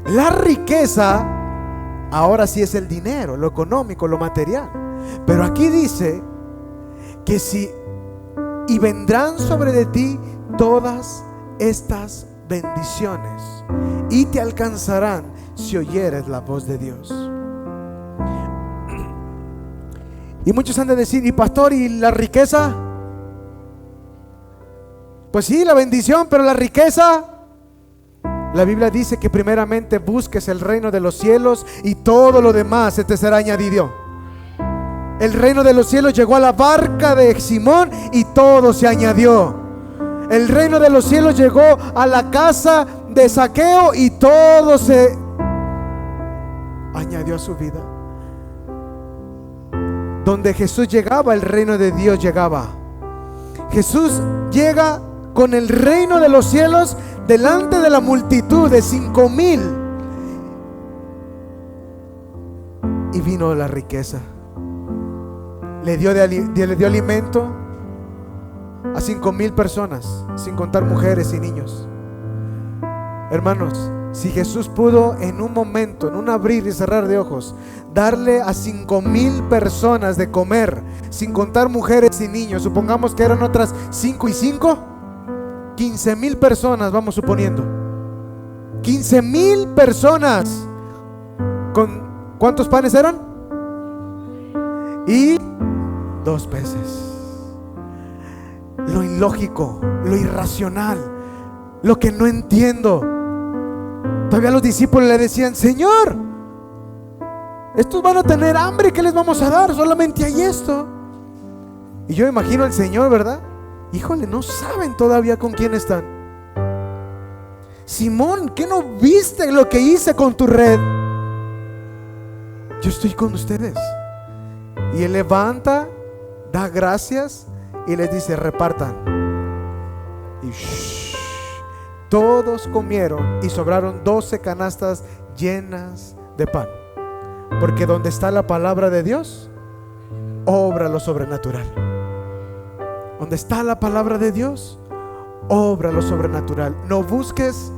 La riqueza ahora sí es el dinero, lo económico, lo material. Pero aquí dice que y vendrán sobre de ti todas estas bendiciones y te alcanzarán si oyeres la voz de Dios. Y muchos han de decir: ¿y pastor, y la riqueza? Pues sí, la bendición, pero la riqueza, la Biblia dice que primeramente busques el reino de los cielos y todo lo demás se te será añadido. El reino de los cielos llegó a la barca de Simón y todo se añadió. El reino de los cielos llegó a la casa de Zaqueo y todo se añadió a su vida. Donde Jesús llegaba, el reino de Dios llegaba. Jesús llega con el reino de los cielos delante de la multitud de 5,000. Y vino la riqueza. Le dio alimento a 5,000 personas, sin contar mujeres y niños. Hermanos, si Jesús pudo en un momento, en un abrir y cerrar de ojos, darle a 5,000 personas de comer, sin contar mujeres y niños, supongamos que eran otras 5 y 5, 15,000 personas, vamos suponiendo. 15,000 personas. ¿Con cuántos panes eran? Y 2 peces. Lo ilógico, lo irracional, lo que no entiendo. Todavía los discípulos le decían: Señor, estos van a tener hambre, ¿qué les vamos a dar? Solamente hay esto. Y yo imagino al Señor, ¿verdad? Híjole, no saben todavía con quién están. Simón, ¿qué no viste lo que hice con tu red? Yo estoy con ustedes. Y él levanta, da gracias y les dice: repartan. Y todos comieron y sobraron 12 canastas llenas de pan. Porque donde está la palabra de Dios, obra lo sobrenatural. Donde está la palabra de Dios, obra lo sobrenatural. No busques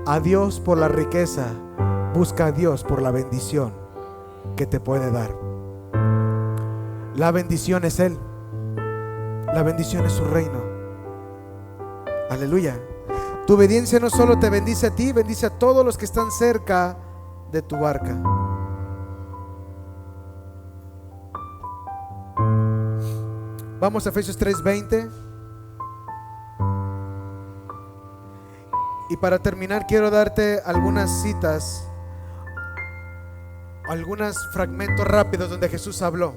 a Dios por la riqueza, busca a Dios por la bendición que te puede dar. La bendición es Él. La bendición es su reino. Aleluya. Tu obediencia no solo te bendice a ti, bendice a todos los que están cerca de tu barca. Vamos a Efesios 3:20. Y para terminar quiero darte algunas citas, algunos fragmentos rápidos donde Jesús habló.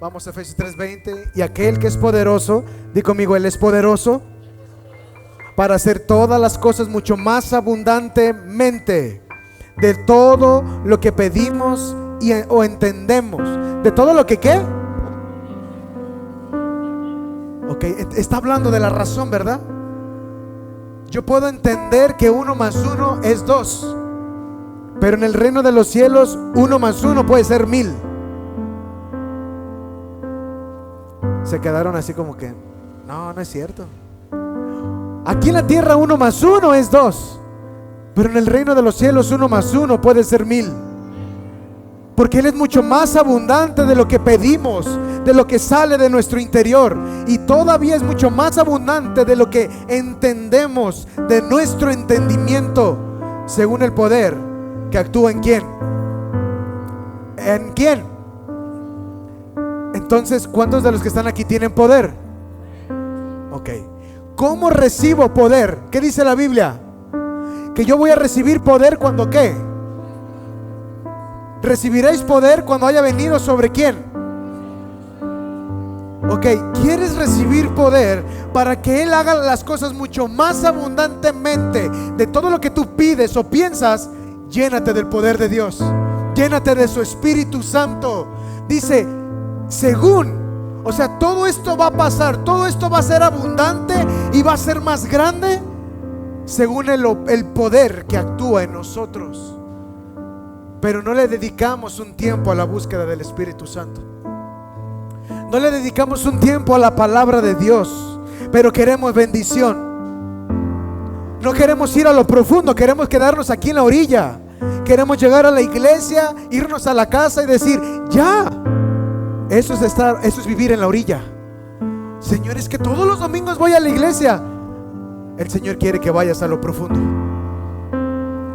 Vamos a Efesios 3:20. Y aquel que es poderoso, di conmigo, Él es poderoso para hacer todas las cosas mucho más abundantemente de todo lo que pedimos o entendemos. ¿De todo lo que qué? Ok, está hablando de la razón, ¿verdad? Yo puedo entender que 1 más 1 es 2, pero en el reino de los cielos 1 más 1 puede ser 1000. Se quedaron así como que no, no es cierto. Aquí en la tierra 1 más 1 es 2, pero en el reino de los cielos 1 más 1 puede ser 1000. Porque Él es mucho más abundante de lo que pedimos, de lo que sale de nuestro interior, y todavía es mucho más abundante de lo que entendemos, de nuestro entendimiento, según el poder que actúa en quién. ¿En quién? Entonces, ¿cuántos de los que están aquí tienen poder? Ok. ¿Cómo recibo poder? ¿Qué dice la Biblia? Que yo voy a recibir poder cuando ¿qué? Recibiréis poder cuando haya venido ¿sobre quién? Ok, ¿quieres recibir poder para que Él haga las cosas mucho más abundantemente de todo lo que tú pides o piensas? Llénate del poder de Dios, llénate de su Espíritu Santo. Dice, según, o sea, todo esto va a pasar, todo esto va a ser abundante y va a ser más grande según el poder que actúa en nosotros. Pero no le dedicamos un tiempo a la búsqueda del Espíritu Santo. No le dedicamos un tiempo a la palabra de Dios, pero queremos bendición. No queremos ir a lo profundo, queremos quedarnos aquí en la orilla. Queremos llegar a la iglesia, irnos a la casa y decir, ya. Eso es vivir en la orilla. Señor, es que todos los domingos voy a la iglesia. El Señor quiere que vayas a lo profundo.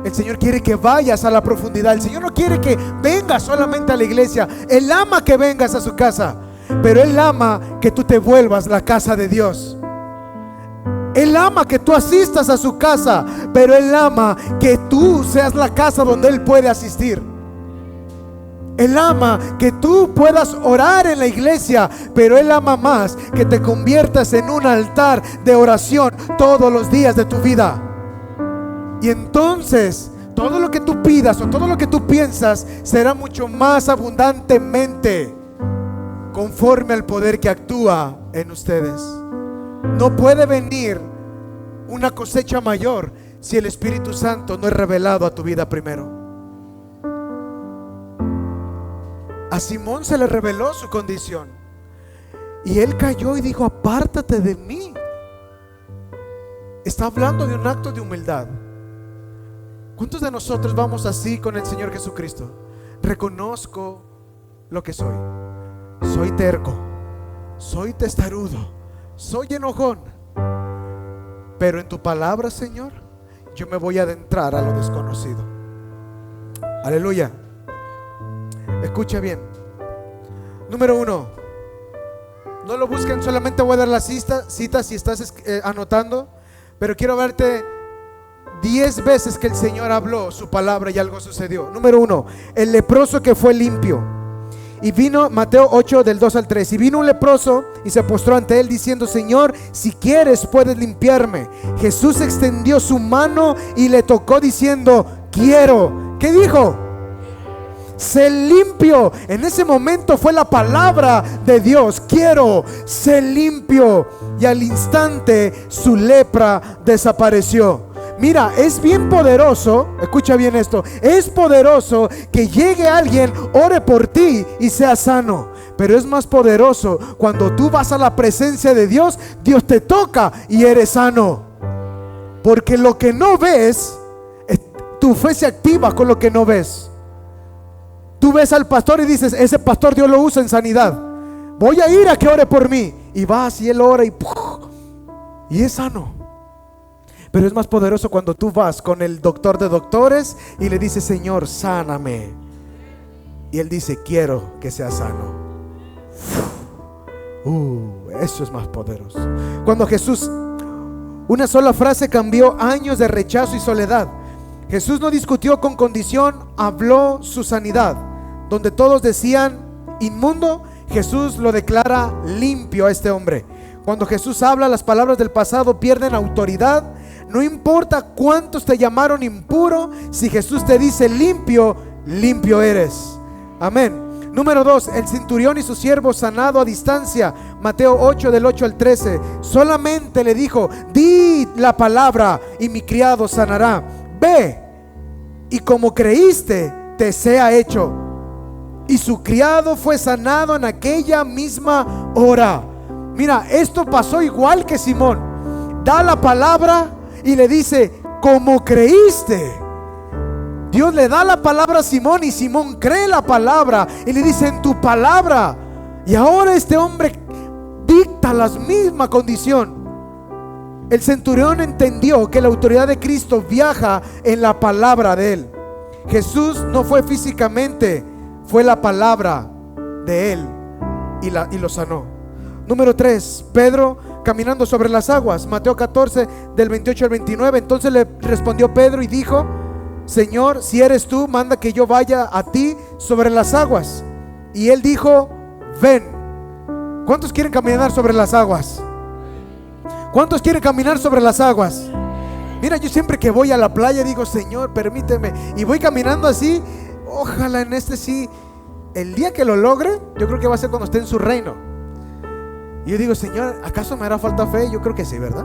El Señor quiere que vayas a la profundidad. El Señor no quiere que vengas solamente a la iglesia. Él ama que vengas a su casa, pero Él ama que tú te vuelvas la casa de Dios. Él ama que tú asistas a su casa, pero Él ama que tú seas la casa donde Él puede asistir. Él ama que tú puedas orar en la iglesia, pero Él ama más que te conviertas en un altar de oración todos los días de tu vida. Y entonces todo lo que tú pidas o todo lo que tú piensas será mucho más abundantemente conforme al poder que actúa en ustedes. No puede venir una cosecha mayor si el Espíritu Santo no es revelado a tu vida primero. A Simón se le reveló su condición y él cayó y dijo, apártate de mí. Está hablando de un acto de humildad. ¿Cuántos de nosotros vamos así con el Señor Jesucristo? Reconozco lo que soy. Soy terco, soy testarudo, soy enojón, pero en tu palabra, Señor, yo me voy a adentrar a lo desconocido. Aleluya. Escucha bien. Número 1, no lo busquen, solamente voy a dar las citas si estás anotando, pero quiero verte 10 veces que el Señor habló su palabra y algo sucedió. Número 1, el leproso que fue limpio. Y vino, Mateo 8 del 2 al 3, y vino un leproso y se postró ante él diciendo, Señor, si quieres puedes limpiarme. Jesús extendió su mano y le tocó diciendo, quiero. ¿Qué dijo? Sé limpio. En ese momento fue la palabra de Dios, quiero, sé limpio. Y al instante su lepra desapareció. Mira, es bien poderoso, escucha bien esto, es poderoso que llegue alguien, ore por ti y sea sano. Pero es más poderoso cuando tú vas a la presencia de Dios, Dios te toca y eres sano. Porque lo que no ves, tu fe se activa con lo que no ves. Tú ves al pastor y dices, ese pastor Dios lo usa en sanidad, voy a ir a que ore por mí. Y vas y él ora y es sano. Pero es más poderoso cuando tú vas con el doctor de doctores y le dices, Señor, sáname. Y él dice, quiero que sea sano. Eso es más poderoso. Cuando Jesús, una sola frase cambió años de rechazo y soledad. Jesús no discutió con condición, habló su sanidad. Donde todos decían inmundo, Jesús lo declara limpio a este hombre. Cuando Jesús habla, las palabras del pasado pierden autoridad. No importa cuántos te llamaron impuro, si Jesús te dice limpio, limpio eres. Amén. Número 2, el centurión y su siervo sanado a distancia. Mateo 8 del 8 al 13. Solamente le dijo: di la palabra y mi criado sanará. Ve, y como creíste, te sea hecho. Y su criado fue sanado en aquella misma hora. Mira, esto pasó igual que Simón. Da la palabra y le dice: como creíste. Dios le da la palabra a Simón y Simón cree la palabra y le dice: en tu palabra. Y ahora este hombre dicta la misma condición. El centurión entendió que la autoridad de Cristo viaja en la palabra de él. Jesús no fue físicamente, fue la palabra de él y lo sanó. Número 3, Pedro caminando sobre las aguas. Mateo 14 del 28 al 29. Entonces le respondió Pedro y dijo: Señor, si eres tú, manda que yo vaya a ti sobre las aguas. Y él dijo: ven. ¿Cuántos quieren caminar sobre las aguas? ¿Cuántos quieren caminar sobre las aguas? Mira, yo siempre que voy a la playa digo: Señor, permíteme. Y voy caminando así. Ojalá en sí, el día que lo logre, yo creo que va a ser cuando esté en su reino. Y yo digo: Señor, ¿acaso me hará falta fe? Yo creo que sí, ¿verdad?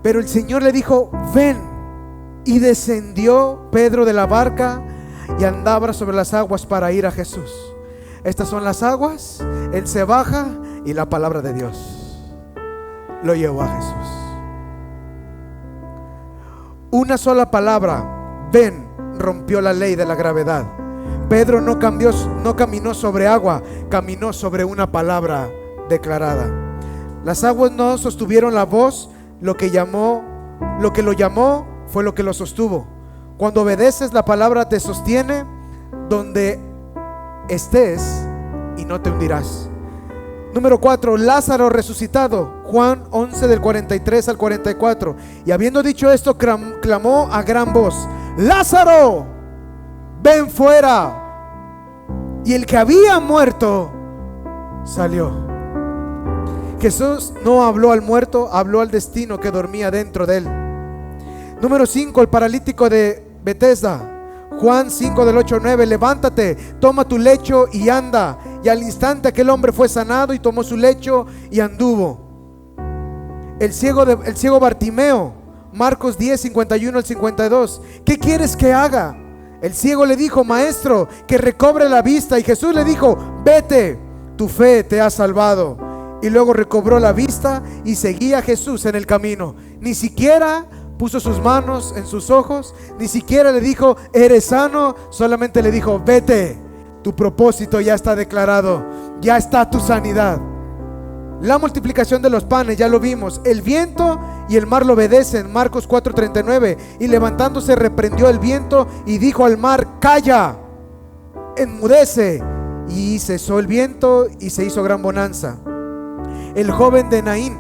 Pero el Señor le dijo: ven. Y descendió Pedro de la barca y andaba sobre las aguas para ir a Jesús. Estas son las aguas. Él se baja y la palabra de Dios lo llevó a Jesús. Una sola palabra, ven, rompió la ley de la gravedad. Pedro no caminó sobre agua, caminó sobre una palabra declarada. Las aguas no sostuvieron la voz, lo que lo llamó fue lo que lo sostuvo. Cuando obedeces, la palabra te sostiene donde estés y no te hundirás. Número 4, Lázaro resucitado. Juan 11 del 43 al 44. Y habiendo dicho esto, clamó a gran voz: Lázaro, ven fuera. Y el que había muerto salió. Jesús no habló al muerto, habló al destino que dormía dentro de él. Número 5, el paralítico de Betesda. Juan 5 del 8 al 9. Levántate, toma tu lecho y anda. Y al instante aquel hombre fue sanado y tomó su lecho y anduvo. El ciego Bartimeo. Marcos 10, 51 al 52. ¿Qué quieres que haga? El ciego le dijo: Maestro, que recobre la vista. Y Jesús le dijo: vete, tu fe te ha salvado. Y luego recobró la vista y seguía a Jesús en el camino. Ni siquiera puso sus manos en sus ojos, ni siquiera le dijo: eres sano. Solamente le dijo: vete, tu propósito ya está declarado, ya está tu sanidad. La multiplicación de los panes, ya lo vimos. El viento y el mar lo obedecen. Marcos 4:39. Y levantándose reprendió el viento y dijo al mar: calla, enmudece. Y cesó el viento y se hizo gran bonanza. El joven de Naín,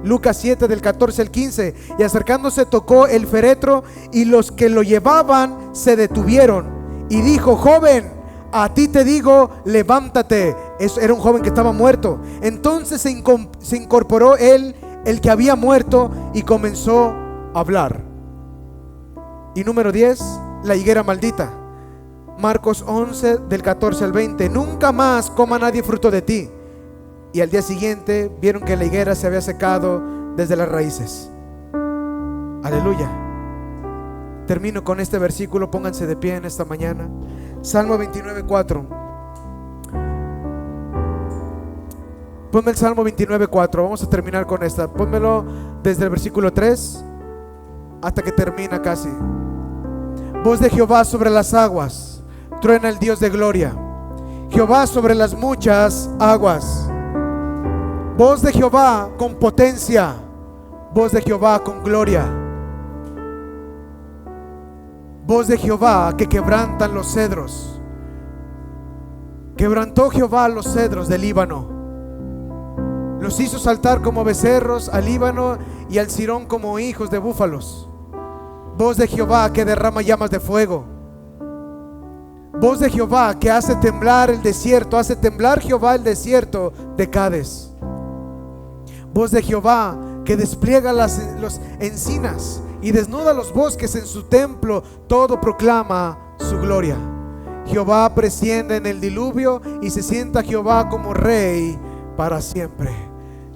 Lucas 7 del 14 al 15. Y acercándose tocó el féretro y los que lo llevaban se detuvieron. Y dijo: joven, a ti te digo, levántate. Era un joven que estaba muerto. Entonces se incorporó él, el que había muerto, y comenzó a hablar. Y número 10, la higuera maldita. Marcos 11 del 14 al 20. Nunca más coma nadie fruto de ti. Y al día siguiente vieron que la higuera se había secado desde las raíces. Aleluya. Termino con este versículo. Pónganse de pie en esta mañana. Salmo 29:4. Ponme el Salmo 29:4. Vamos a terminar con esta. Pónmelo desde el versículo 3 hasta que termina casi. Voz de Jehová sobre las aguas, truena el Dios de gloria. Jehová sobre las muchas aguas. Voz de Jehová con potencia, voz de Jehová con gloria. Voz de Jehová que quebrantan los cedros. Quebrantó Jehová los cedros del Líbano. Los hizo saltar como becerros al Líbano y al Sirón como hijos de búfalos. Voz de Jehová que derrama llamas de fuego. Voz de Jehová que hace temblar el desierto. Hace temblar Jehová el desierto de Cades. Voz de Jehová que despliega las encinas y desnuda los bosques en su templo. Todo proclama su gloria. Jehová presciende en el diluvio y se sienta Jehová como rey para siempre.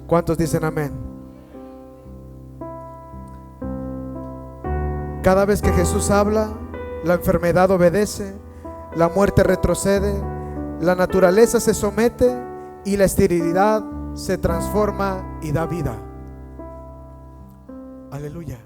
¿Cuántos dicen amén? Cada vez que Jesús habla, la enfermedad obedece, la muerte retrocede, la naturaleza se somete y la esterilidad se transforma y da vida. Aleluya.